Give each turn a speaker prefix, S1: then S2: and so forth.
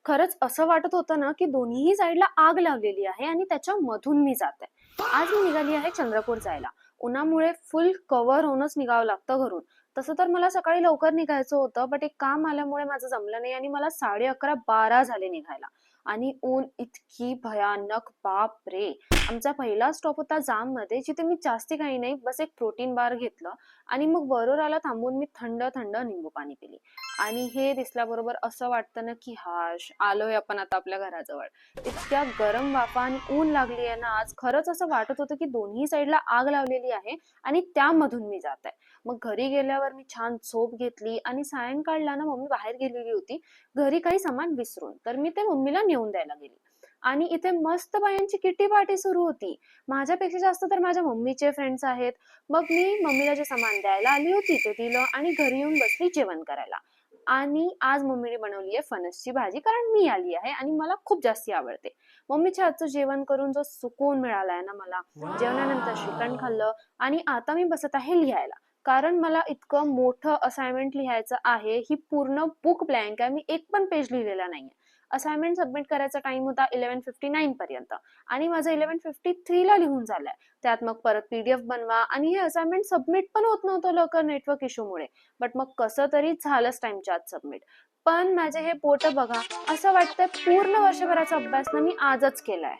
S1: खरंच असं वाटत होतं ना, की दोन्हीही साईडला आग लावलेली आहे आणि त्याच्यामधून मी जाते. आज मी निघाली आहे चंद्रपूर जायला. उन्हामुळे फुल कव्हर होऊनच निघावं लागतं घरून. तसं तर मला सकाळी लवकर निघायचं होतं, बट एक काम आल्यामुळे माझं जमलं नाही आणि मला 11:30-12 झाले निघायला. आणि ऊन इतकी भयानक, बापरे! आमचा पहिला स्टॉप होता जाममध्ये, जिथे मी जास्ती काही नाही, बस एक प्रोटीन बार घेतलं आणि मग वरोराला थांबून मी थंड थंड निंबू पाणी पिली. आणि हे दिसल्याबरोबर असं वाटतं ना, की हाश, आलोय आपण आता आपल्या घराजवळ. इतक्या गरम वाफा आणि ऊन लागली आहे ना आज, खरंच असं वाटत होतं की दोन्ही साईडला आग लावलेली आहे आणि त्यामधून मी जात आहे. मग घरी गेल्यावर मी छान झोप घेतली आणि सायंकाळला ना मम्मी बाहेर गेलेली होती घरी काही सामान विसरून. तर मी ते मम्मीला नेऊन द्यायला गेली. आणि इथे मस्त बायांची किटी पार्टी सुरू होती. माझ्यापेक्षा जास्त तर माझ्या मम्मीचे फ्रेंड्स आहेत. मग मी मम्मीला जे सामान द्यायला आली होती ते दिलं आणि घरी येऊन बसली जेवण करायला. आणि आज मम्मीने बनवली आहे फणसची भाजी, कारण मी आली आहे आणि मला खूप जास्ती आवडते. मम्मीच्या हातचं जेवण करून जो सुकून मिळालाय ना मला, जेवणानंतर श्रीखंड
S2: वाव!
S1: खाल्लं आणि आता मी बसत आहे लिहायला. कारण मला इतकं मोठं असाइनमेंट लिहायचं आहे. ही पूर्ण बुक ब्लँक आहे. मी एक पण पेज लिहिलेला नाहीये. असाइनमेंट सबमिट करायचा टाइम होता 11:59 पर्यंत आणि माझं 11:53 ला लिहून झालंय. त्यात मग परत पीडीएफ बनवा आणि हे असाइनमेंट सबमिट पण होत नव्हतं लवकर नेटवर्क इश्यूमुळे. बट मग कसं तरी झालंच टाइमच्या आत सबमिट. पण माझे हे पोट बघा, असं वाटतंय पूर्ण वर्षभराचा अभ्यास ना मी आजच केलाय.